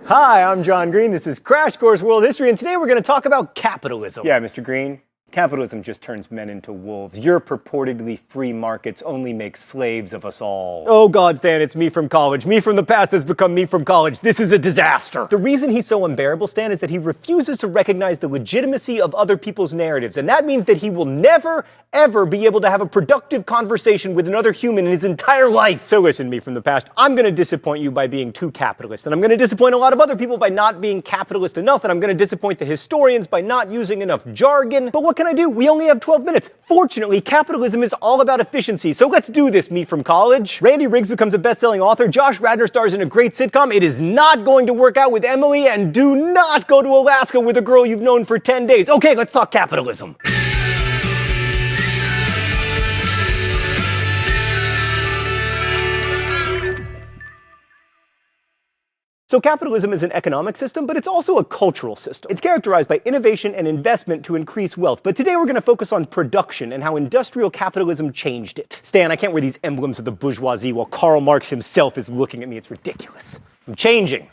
Hi, I'm John Green. This is Crash Course World History, and today we're going to talk about capitalism. Yeah, Mr. Green. Capitalism just turns men into wolves. Your purportedly free markets only make slaves of us all. Oh God, Stan, it's me from college. Me from the past has become me from college. This is a disaster. The reason he's so unbearable, Stan, is that he refuses to recognize the legitimacy of other people's narratives, and that means that he will never, ever be able to have a productive conversation with another human in his entire life. So listen, me from the past, I'm going to disappoint you by being too capitalist, and I'm going to disappoint a lot of other people by not being capitalist enough, and I'm going to disappoint the historians by not using enough jargon. But what can I do? We only have 12 minutes. Fortunately, capitalism is all about efficiency, so let's do this, me from college. Randy Riggs becomes a best-selling author. Josh Radnor stars in a great sitcom. It is not going to work out with Emily, and do not go to Alaska with a girl you've known for 10 days. Okay, let's talk capitalism. So capitalism is an economic system, but it's also a cultural system. It's characterized by innovation and investment to increase wealth. But today we're going to focus on production and how industrial capitalism changed it. Stan, I can't wear these emblems of the bourgeoisie while Karl Marx himself is looking at me. It's ridiculous. I'm changing.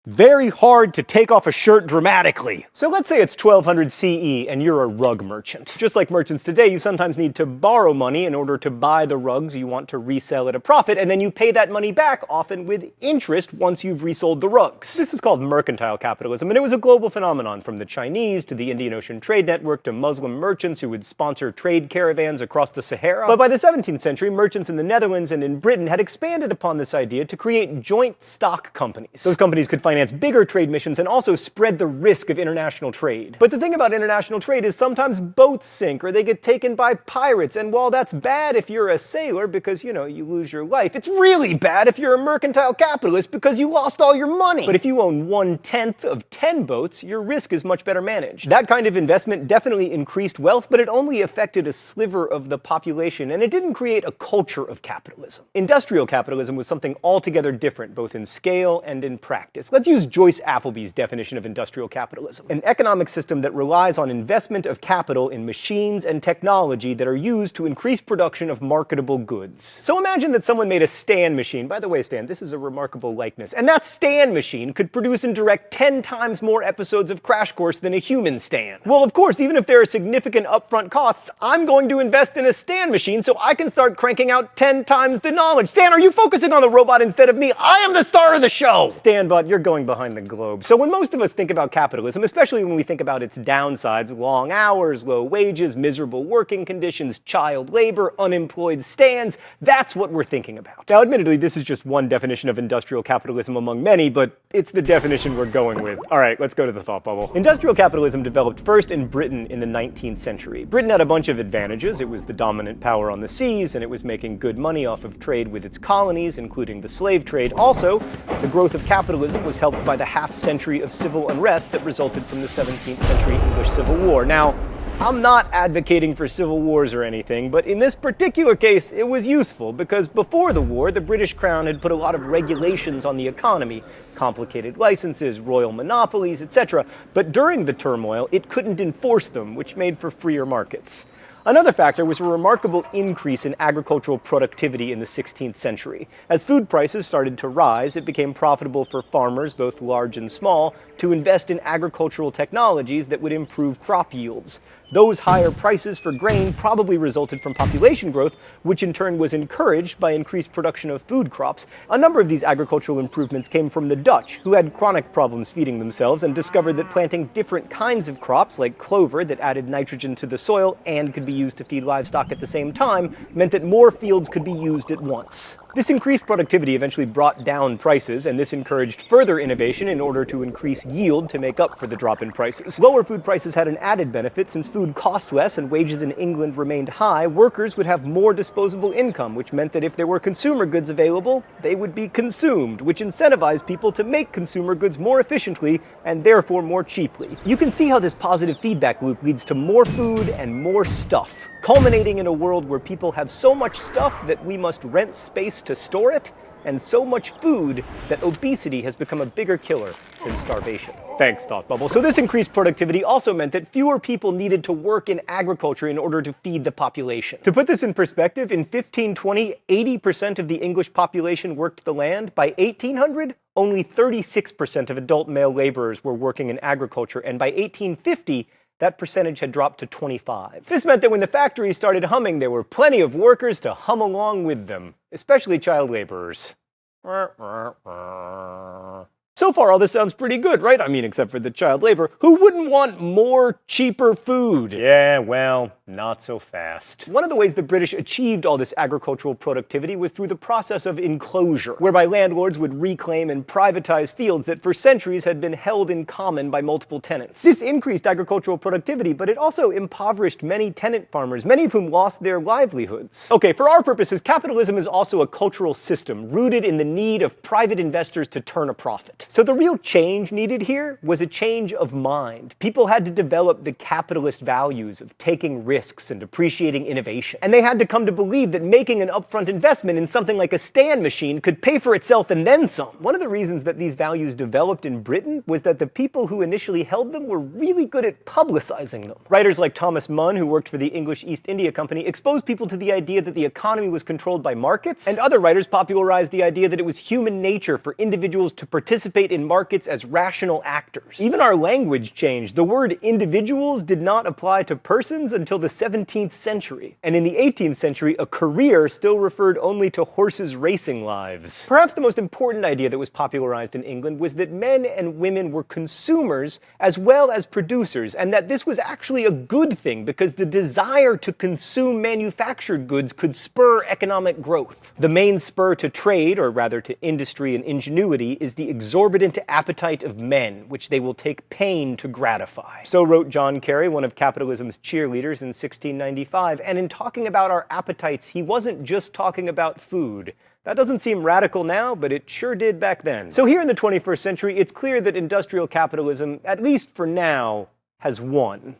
Very hard to take off a shirt dramatically. So let's say it's 1200 CE and you're a rug merchant. Just like merchants today, you sometimes need to borrow money in order to buy the rugs you want to resell at a profit, and then you pay that money back, often with interest, once you've resold the rugs. This is called mercantile capitalism, and it was a global phenomenon, from the Chinese to the Indian Ocean Trade Network to Muslim merchants who would sponsor trade caravans across the Sahara. But by the 17th century, merchants in the Netherlands and in Britain had expanded upon this idea to create joint stock companies. Those companies could finance bigger trade missions and also spread the risk of international trade. But the thing about international trade is sometimes boats sink or they get taken by pirates, and while that's bad if you're a sailor because, you lose your life, it's really bad if you're a mercantile capitalist because you lost all your money. But if you own 1/10 of 10 boats, your risk is much better managed. That kind of investment definitely increased wealth, but it only affected a sliver of the population, and it didn't create a culture of capitalism. Industrial capitalism was something altogether different, both in scale and in practice. Let's use Joyce Appleby's definition of industrial capitalism: an economic system that relies on investment of capital in machines and technology that are used to increase production of marketable goods. So imagine that someone made a Stan machine. By the way, Stan, this is a remarkable likeness. And that Stan machine could produce and direct 10 times more episodes of Crash Course than a human Stan. Well, of course, even if there are significant upfront costs, I'm going to invest in a Stan machine so I can start cranking out 10 times the knowledge. Stan, are you focusing on the robot instead of me? I am the star of the show! Stan, but you're going behind the globe. So when most of us think about capitalism, especially when we think about its downsides, long hours, low wages, miserable working conditions, child labor, unemployed Stans, that's what we're thinking about. Now, admittedly, this is just one definition of industrial capitalism among many, but it's the definition we're going with. All right, let's go to the thought bubble. Industrial capitalism developed first in Britain in the 19th century. Britain had a bunch of advantages. It was the dominant power on the seas, and it was making good money off of trade with its colonies, including the slave trade. Also, the growth of capitalism was helped by the half-century of civil unrest that resulted from the 17th century English Civil War. Now, I'm not advocating for civil wars or anything, but in this particular case, it was useful because before the war, the British Crown had put a lot of regulations on the economy, complicated licenses, royal monopolies, etc. But during the turmoil, it couldn't enforce them, which made for freer markets. Another factor was a remarkable increase in agricultural productivity in the 16th century. As food prices started to rise, it became profitable for farmers, both large and small, to invest in agricultural technologies that would improve crop yields. Those higher prices for grain probably resulted from population growth, which in turn was encouraged by increased production of food crops. A number of these agricultural improvements came from the Dutch, who had chronic problems feeding themselves and discovered that planting different kinds of crops, like clover that added nitrogen to the soil and could be used to feed livestock at the same time, meant that more fields could be used at once. This increased productivity eventually brought down prices, and this encouraged further innovation in order to increase yield to make up for the drop in prices. Lower food prices had an added benefit. Since food cost less and wages in England remained high, workers would have more disposable income, which meant that if there were consumer goods available, they would be consumed, which incentivized people to make consumer goods more efficiently and therefore more cheaply. You can see how this positive feedback loop leads to more food and more stuff, culminating in a world where people have so much stuff that we must rent space to store it, and so much food that obesity has become a bigger killer than starvation. Thanks, Thought Bubble. So this increased productivity also meant that fewer people needed to work in agriculture in order to feed the population. To put this in perspective, in 1520, 80% of the English population worked the land. By 1800, only 36% of adult male laborers were working in agriculture, and by 1850, that percentage had dropped to 25. This meant that when the factories started humming, there were plenty of workers to hum along with them, especially child laborers. So far, all this sounds pretty good, right? I mean, except for the child labor. Who wouldn't want more, cheaper food? Yeah, well, not so fast. One of the ways the British achieved all this agricultural productivity was through the process of enclosure, whereby landlords would reclaim and privatize fields that for centuries had been held in common by multiple tenants. This increased agricultural productivity, but it also impoverished many tenant farmers, many of whom lost their livelihoods. Okay, for our purposes, capitalism is also a cultural system rooted in the need of private investors to turn a profit. So the real change needed here was a change of mind. People had to develop the capitalist values of taking risks and appreciating innovation. And they had to come to believe that making an upfront investment in something like a stand machine could pay for itself and then some. One of the reasons that these values developed in Britain was that the people who initially held them were really good at publicizing them. Writers like Thomas Munn, who worked for the English East India Company, exposed people to the idea that the economy was controlled by markets, and other writers popularized the idea that it was human nature for individuals to participate in markets as rational actors. Even our language changed. The word individuals did not apply to persons until the 17th century. And in the 18th century, a career still referred only to horses' racing lives. Perhaps the most important idea that was popularized in England was that men and women were consumers as well as producers, and that this was actually a good thing because the desire to consume manufactured goods could spur economic growth. The main spur to trade, or rather to industry and ingenuity, is the exorbitant appetite of men, which they will take pain to gratify. So wrote John Kerry, one of capitalism's cheerleaders, in 1695, and in talking about our appetites, he wasn't just talking about food. That doesn't seem radical now, but it sure did back then. So here in the 21st century, it's clear that industrial capitalism, at least for now, has won.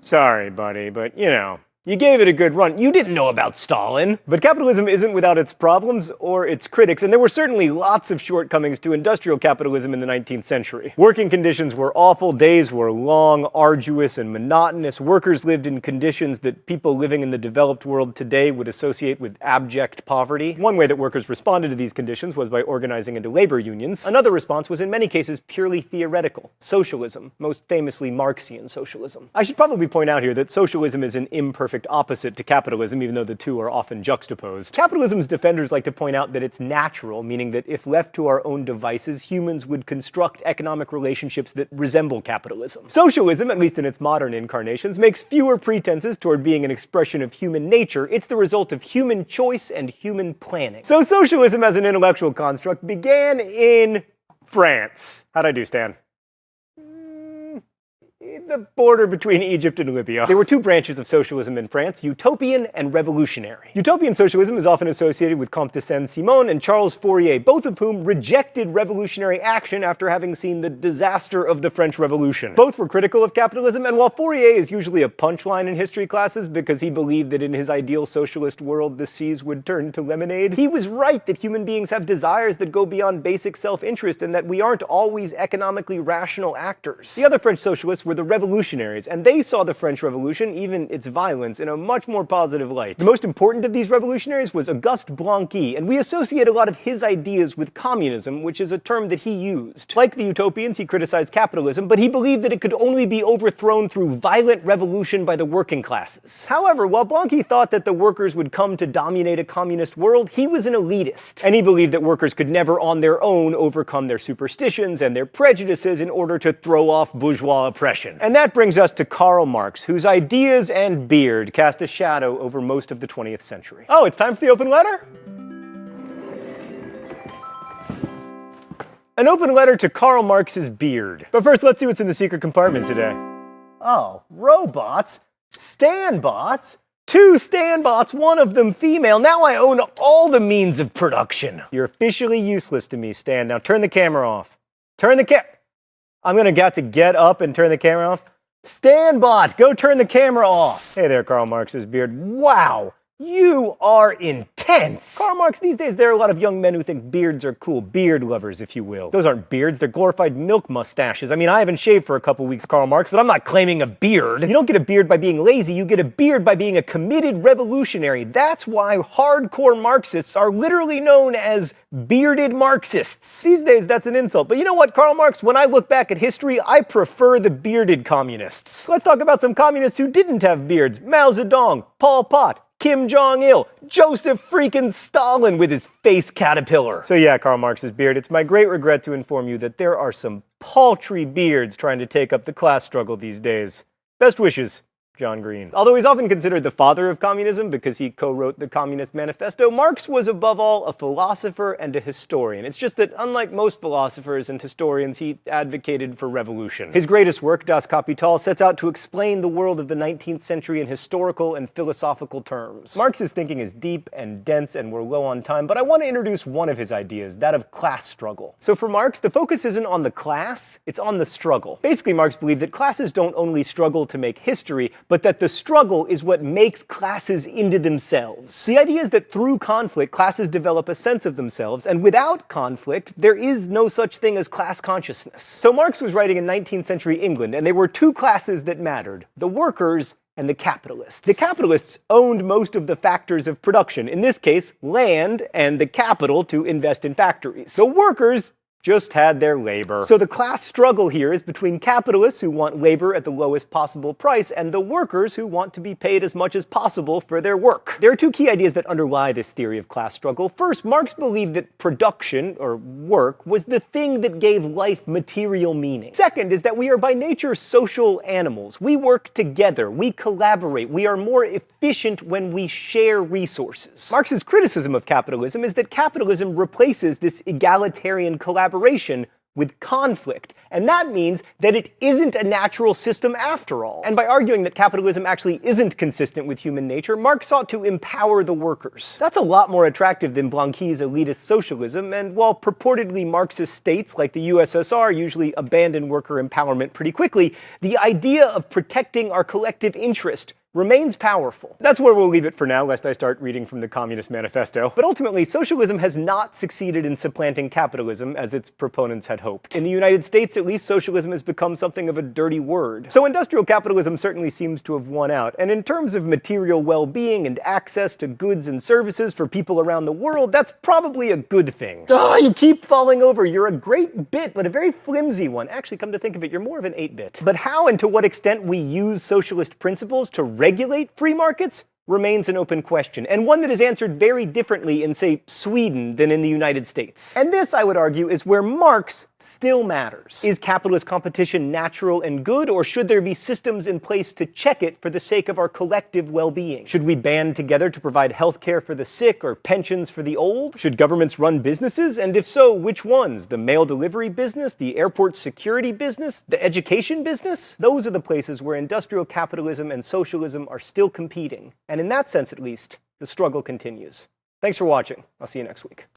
Sorry, buddy, but you know, you gave it a good run. You didn't know about Stalin. But capitalism isn't without its problems or its critics, and there were certainly lots of shortcomings to industrial capitalism in the 19th century. Working conditions were awful, days were long, arduous, and monotonous. Workers lived in conditions that people living in the developed world today would associate with abject poverty. One way that workers responded to these conditions was by organizing into labor unions. Another response was in many cases purely theoretical: socialism, most famously Marxian socialism. I should probably point out here that socialism is an imperfect opposite to capitalism, even though the two are often juxtaposed. Capitalism's defenders like to point out that it's natural, meaning that if left to our own devices, humans would construct economic relationships that resemble capitalism. Socialism, at least in its modern incarnations, makes fewer pretenses toward being an expression of human nature. It's the result of human choice and human planning. So socialism as an intellectual construct began in France. How'd I do, Stan? The border between Egypt and Libya. There were two branches of socialism in France: utopian and revolutionary. Utopian socialism is often associated with Comte de Saint-Simon and Charles Fourier, both of whom rejected revolutionary action after having seen the disaster of the French Revolution. Both were critical of capitalism, and while Fourier is usually a punchline in history classes because he believed that in his ideal socialist world the seas would turn to lemonade, he was right that human beings have desires that go beyond basic self-interest and that we aren't always economically rational actors. The other French socialists were the revolutionaries, and they saw the French Revolution, even its violence, in a much more positive light. The most important of these revolutionaries was Auguste Blanqui, and we associate a lot of his ideas with communism, which is a term that he used. Like the utopians, he criticized capitalism, but he believed that it could only be overthrown through violent revolution by the working classes. However, while Blanqui thought that the workers would come to dominate a communist world, he was an elitist, and he believed that workers could never on their own overcome their superstitions and their prejudices in order to throw off bourgeois oppression. And that brings us to Karl Marx, whose ideas and beard cast a shadow over most of the 20th century. Oh, it's time for the open letter? An open letter to Karl Marx's beard. But first, let's see what's in the secret compartment today. Oh, robots? Stanbots? 2 Stanbots, one of them female. Now I own all the means of production. You're officially useless to me, Stan. Now turn the camera off. Turn the I'm gonna have to get up and turn the camera off. Stanbot, go turn the camera off. Hey there, Karl Marx's beard. Wow, You are intense! Karl Marx, these days there are a lot of young men who think beards are cool. Beard lovers, if you will. Those aren't beards, they're glorified milk mustaches. I mean, I haven't shaved for a couple weeks, Karl Marx, but I'm not claiming a beard. You don't get a beard by being lazy, you get a beard by being a committed revolutionary. That's why hardcore Marxists are literally known as bearded Marxists. These days, that's an insult. But you know what, Karl Marx? When I look back at history, I prefer the bearded communists. Let's talk about some communists who didn't have beards. Mao Zedong, Pol Pot, Kim Jong-il, Joseph freaking Stalin with his face caterpillar. So yeah, Karl Marx's beard, it's my great regret to inform you that there are some paltry beards trying to take up the class struggle these days. Best wishes, John Green. Although he's often considered the father of communism because he co-wrote the Communist Manifesto, Marx was above all a philosopher and a historian. It's just that unlike most philosophers and historians, he advocated for revolution. His greatest work, Das Kapital, sets out to explain the world of the 19th century in historical and philosophical terms. Marx's thinking is deep and dense, and we're low on time, but I want to introduce one of his ideas, that of class struggle. So for Marx, the focus isn't on the class, it's on the struggle. Basically, Marx believed that classes don't only struggle to make history, but that the struggle is what makes classes into themselves. The idea is that through conflict, classes develop a sense of themselves, and without conflict, there is no such thing as class consciousness. So Marx was writing in 19th century England, and there were two classes that mattered: the workers and the capitalists. The capitalists owned most of the factors of production, in this case, land and the capital to invest in factories. The workers just had their labor. So the class struggle here is between capitalists who want labor at the lowest possible price and the workers who want to be paid as much as possible for their work. There are two key ideas that underlie this theory of class struggle. First, Marx believed that production, or work, was the thing that gave life material meaning. Second is that we are by nature social animals. We work together, we collaborate, we are more efficient when we share resources. Marx's criticism of capitalism is that capitalism replaces this egalitarian collaboration with conflict, and that means that it isn't a natural system after all. And by arguing that capitalism actually isn't consistent with human nature, Marx sought to empower the workers. That's a lot more attractive than Blanqui's elitist socialism, and while purportedly Marxist states like the USSR usually abandon worker empowerment pretty quickly, the idea of protecting our collective interest remains powerful. That's where we'll leave it for now, lest I start reading from the Communist Manifesto. But ultimately, socialism has not succeeded in supplanting capitalism as its proponents had hoped. In the United States, at least, socialism has become something of a dirty word. So industrial capitalism certainly seems to have won out. And in terms of material well-being and access to goods and services for people around the world, that's probably a good thing. You keep falling over. You're a great bit, but a very flimsy one. Actually, come to think of it, you're more of an 8-bit. But how and to what extent we use socialist principles to regulate free markets remains an open question, and one that is answered very differently in, say, Sweden than in the United States. And this, I would argue, is where Marx still matters. Is capitalist competition natural and good, or should there be systems in place to check it for the sake of our collective well-being? Should we band together to provide healthcare for the sick or pensions for the old? Should governments run businesses, and if so, which ones? The mail delivery business, the airport security business, the education business? Those are the places where industrial capitalism and socialism are still competing, and in that sense at least, the struggle continues. Thanks for watching. I'll see you next week.